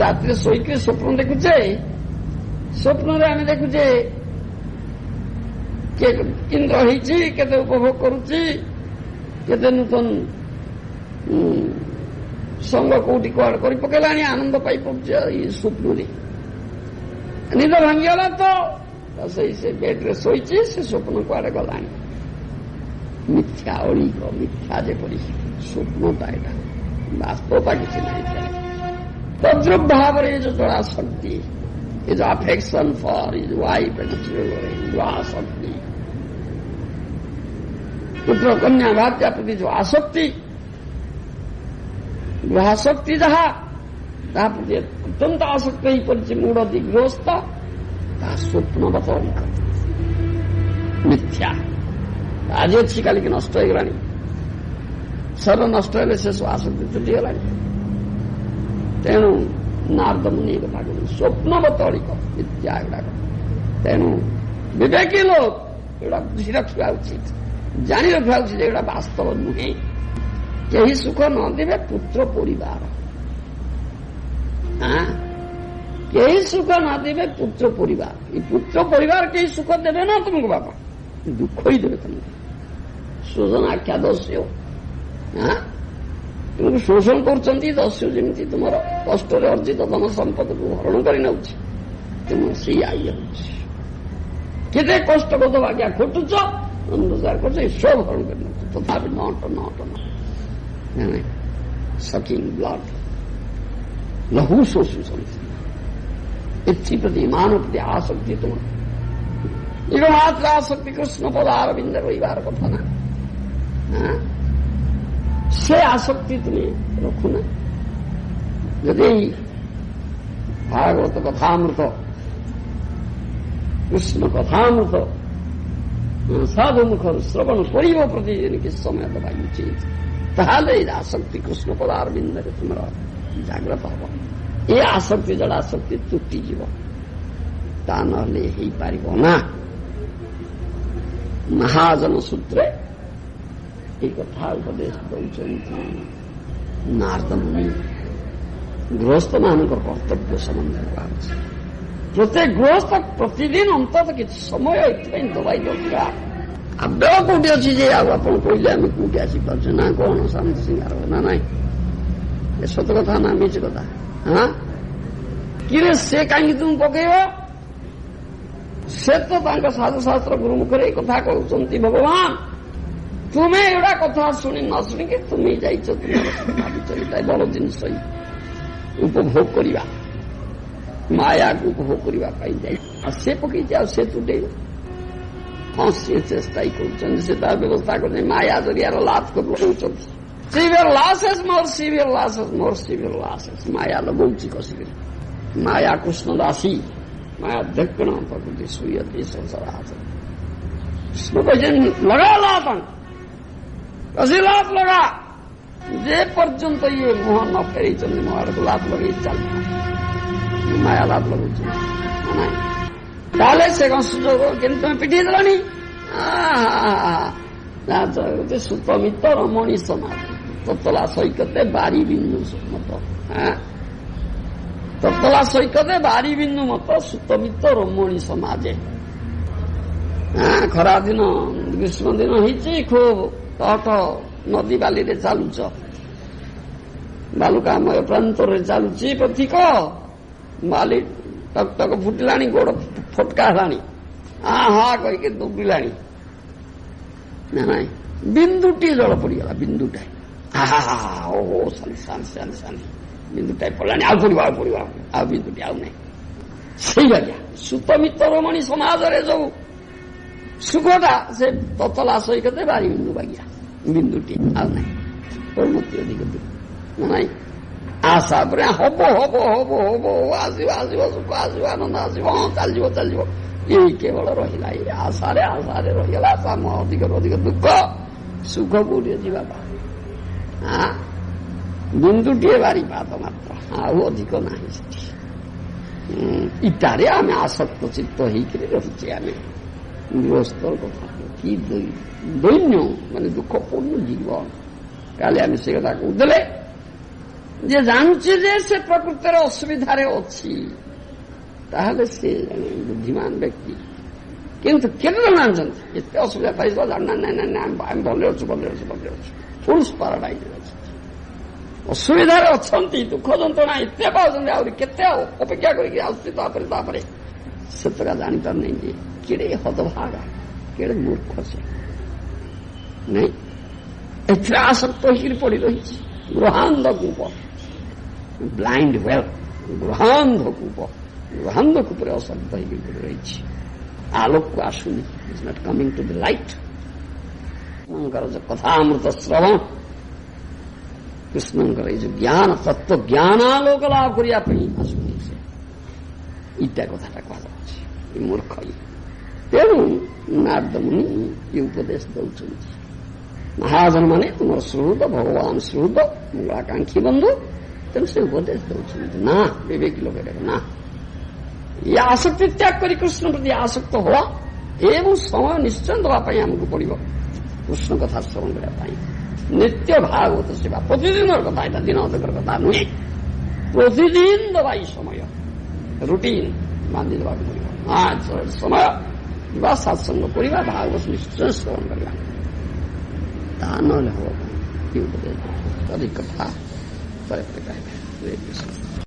ରାତିରେ ଶୋଇକି ସ୍ୱପ୍ନ ଦେଖୁଛେ, ସ୍ୱପ୍ନରେ ଆମେ ଦେଖୁଛେ କିଏ କେନ୍ଦ୍ର ହେଇଛି, କେତେ ଉପଭୋଗ କରୁଛି, କେତେ ନୂତନ ସଙ୍ଗ କୋଉଠି କୁଆଡେ କରି ପକେଇଲାଣି, ଆନନ୍ଦ ପାଇପାରୁଛି ଏଇ ସ୍ୱପ୍ନରେ। ନିଦ ଭାଙ୍ଗିଗଲା ତ ସେଇ ସେ ବେଡରେ ଶୋଇଛି, ସେ ସ୍ୱପ୍ନ କୁଆଡେ ଗଲାଣି। ମିଥ୍ୟା ଅଳିକ, ମିଥ୍ୟା ଯେପରି ସ୍ୱପ୍ନଟା, ଏଇଟା ବାସ୍ତବତା କିଛି ନାହିଁ। तद्रुप भाव ये जो थोड़ा आसक्ति, ये जो affection for his wife and children, जो आसक्ति, पुत्र कन्या भात्या प्रति जो आसक्ति, गृहासक्ति जहा प्रति अत्यंत आसक्त ही परिचय मूढ़ दिग्रस्त स्वप्नवत मिथ्या। आज अच्छी काली की नष्ट हो गलानी, सर्व नष्ट होने से आसक्ति तुटिगलानी। तेणु नारद मुनि कथा कहते स्वप्नवत अलिक मिथ्या एगुड़ाक। तेणु विवेकी लोक एगुड़ा बुझी रखा उचित, जाणी रखा उचित एगुड़ा वास्तव नुहे। कहीं सुख न देवे पुत्र परिवार, कहीं सुख न देवे पुत्र परिवार। ये पुत्र परिवार कहीं सुख देवे ना तुमको बापा, दुख ही देवे तुमको। शोषण आख्या दस्यु, तुमको शोषण କରୁଛନ୍ତି ଦସ୍ୟୁ, ଯେମିତି ତୁମର କଷ୍ଟରେ ଅର୍ଜିତ ଧନ ସମ୍ପଦକୁ ହରଣ କରି ନେଉଛି, ତେଣୁ ସେଇଆ ଇଏ ହେଉଛି। କେତେ କଷ୍ଟ କଦ ଆଜ୍ଞା ଖଟୁଛ, ରୋଜଗାର କରୁଛ, ସବୁ ହରଣ କରି ନେଉଛି, ତଥାପି ନଟ ସକିଂ ବ୍ଲଡ୍, ଲହୁ ଶୋଷୁଛନ୍ତି। ଏଥିପ୍ରତି ମାନ ପ୍ରତି ଆସକ୍ତି ତୁମର, ଏକ ମାତ୍ର ଆସକ୍ତି କୃଷ୍ଣ ପଦ ଅରବିନ୍ଦ ରହିବାର କଥା ନା। से आसक्ति तुम्हें रखुना। यदि भागवत कथामृत, कृष्ण कथामृत साधु मुखर श्रवण कर प्रतिदिन कि समय दबा उचित, ताहले आसक्ति कृष्ण पदारविंद तुम जाग्रत हम। ये आसक्ति जड़ आसक्ति तुटिଯିବ, ता नहले हो पारिब ना। महाजन सूत्रे एक कथा उपदेश दौरान नारद मुनि गृहस्थ मान कर्तव्य संबंध प्रत्येक गृहस्थ प्रतिदिन अंतत किसी समय दबाई दरकार। आवेग कौटी अच्छी जे आप कहले आम कौटी आसीपार ना कौन शांति सिंगार ना ना सत कथा ना मिछ कथा। हाँ कि से कहीं तुम पकेब, से तो साधुशास्त्र गुरुमुखर एक कथा कहते भगवान तुम्हें एड़ा कथा शुणी न शुणिक तुम्हें जाइच भाई बड़ जिन उपभोग करवा, माया को उपभोग करने से पकई से तुटे। हाँ सी चेष्टा ही कर व्यवस्था कर माया जरिया लाभ कर सिवियर लॉसेस मोर सिवियर लॉसेस मोर सिवियर लॉसेस माया लगौची कसिक माया कृष्ण दासी माया दक्षिण प्रकृति सुयती संसार कृष्ण कहते लगा लाभ कसी लाभ लगा जे पर्यंत ये मुह न फेरी मो आड़ को लाभ लगे चल माया लाभ लगुच से कौन सुजोग के तुम पिटी देलानी सुतमित रमणी समाज ततला सैकते बारी बिंदु मत ततला सैकते बारी बिंदु मत सुतमित रमणी समाजे। खरा दिन ग्रीष्म दिन होती खूब तट नदी बाली रे चालुच बालुकामय प्रांत रे चालुची पथिक बाली टक टक फुटिलाणी गोड़ फटका हेलाणी हा कहीकि दुबिलाणी ना ना बिंदुटी जल पड़गला बिंदुटा ओहो शानी शानी शानी शानी बिंदुटा पड़ानी आउ पड़ा आ बिंदुटी आउ नहीं से भाग्या सुतमित रमणी समाज जो सुखटा से ततला सैकते बारी बिंदु भाग्या बिंदुटी आउ नहीं ପରିଣତି ଅଧିକ ନାଇଁ। ଆଶା ପରେ ହବ ହବ ହବ ହବ ଆସିବ ଆସିବ ସୁଖ ଆସିବ ଆନନ୍ଦ ଆସିବ, ହଁ ଚାଲିଯିବ ଚାଲିଯିବ, ଏଇ କେବଳ ରହିଲା ଏଇ ଆଶାରେ ଆଶାରେ ରହିଗଲା। ଅଧିକରୁ ଅଧିକ ଦୁଃଖ, ସୁଖ କୋଉଠି ଯିବା ବା, ବିନ୍ଦୁଟିଏ ବାରିପାତ ମାତ୍ର, ଆଉ ଅଧିକ ନାହିଁ ସେଠି। ଇଟାରେ ଆମେ ଆସକ୍ତ ଚିତ୍ତ ହେଇକରି ରହିଛେ। ଆମେ ଗୃହସ୍ଥର କଥା କି ଦୈନ୍ୟ ମାନେ ଦୁଃଖପୂର୍ଣ୍ଣ ଜୀବନ। କାଲି ଆମେ ସେ କଥା କହୁଥିଲେ ଯେ ଜାଣୁଛି ଯେ ସେ ପ୍ରକୃତରେ ଅସୁବିଧାରେ ଅଛି, ତାହେଲେ ସେ ଜଣେ ବୁଦ୍ଧିମାନ ବ୍ୟକ୍ତି। କିନ୍ତୁ କେତେ ଜଣ ଜାଣିଛନ୍ତି ଏତେ ଅସୁବିଧା ପାଇବ ଜାଣିନା ନାଇଁ ନାଇଁ ଆମେ ଭଲରେ ଅଛୁ ଭଲରେ ଅଛୁ ଭଲରେ ଅଛୁ, ଫୁଲ୍ସ ପାରାଡାଇଜରେ ଅଛନ୍ତି। ଅସୁବିଧାରେ ଅଛନ୍ତି, ଦୁଃଖ ଯନ୍ତ୍ରଣା ଏତେ ପାଉଛନ୍ତି, ଆହୁରି କେତେ ଆଉ ଅପେକ୍ଷା କରିକି ଆସୁଛି ତାପରେ ତାପରେ ସେତକା ଜାଣିପାରୁନାହିଁ ଯେ କେଡ଼େ ହତଭାଗା, କେଡ଼େ ମୂର୍ଖ ସେ ନାଇଁ। ଏଥିରେ ଆସକ୍ତ ହେଇକିରି ପଡି ରହିଛି। ଗୃହାନ୍ଧ କୂପ, ବ୍ଲାଇଣ୍ଡ ୱେଲ୍, ଗୃହାନ୍ଧ କୂପ, ଗୃହାନ୍ଧ କୂପରେ ଆସକ୍ତ ହେଇକିରି ପଡି ରହିଛି। ଆଲୋକକୁ ଆସୁନି, it's not coming to the light. କୃଷ୍ଣଙ୍କର ଯୋଉ କଥାମୃତ ଶ୍ରବଣ, କୃଷ୍ଣଙ୍କର ଏଇ ଯୋଉ ଜ୍ଞାନ ତତ୍ତ୍ୱ ଜ୍ଞାନାଲୋକ ଲାଭ କରିବା ପାଇଁ ଆସୁନି ସେ, ଇଟା କଥାଟା କୁହାଯାଉଛି। ଏ ମୂର୍ଖ ତେଣୁ ନାରଦ ମୁନି ଏ ଉପଦେଶ ଦେଉଛନ୍ତି, ମହାଜନ ମାନେ ତୁମର ସୁହୃଦ, ଭଗବାନ ସୁହୃଦ, ମଙ୍ଗଳାକାଂକ୍ଷୀ ବନ୍ଧୁ। ତେଣୁ ସେ ଉପଦେଶ ଦେଉଛନ୍ତି ନା ବିବେକୀ ଲୋକ ନା, ଏ ଆସକ୍ତି ତ୍ୟାଗ କରି କୃଷ୍ଣ ପ୍ରତି ଆସକ୍ତ ହବା ଏବଂ ସମୟ ନିଶ୍ଚୟ ଦେବା ପାଇଁ ଆମକୁ ପଡିବ କୃଷ୍ଣ କଥା ଶ୍ରବଣ କରିବା ପାଇଁ। ନିତ୍ୟ ଭାଗବତ ସେବା ପ୍ରତିଦିନର କଥା, ଏଇଟା ଦିନ ଅଧକର କଥା ନୁହେଁ, ପ୍ରତିଦିନ ଦେବା ଏଇ ସମୟ ରୁଟିନ ବାନ୍ଧି ଦେବାକୁ ପଡିବ। ସମୟ ଯିବା, ସତ୍ସଙ୍ଗ କରିବା, ଭାଗବତ ନିଶ୍ଚୟ ଶ୍ରବଣ କରିବା, ତାହା ନହେଲେ ହବ। ଅଧିକ କଥା ପରେ ପରେ କହିବେ।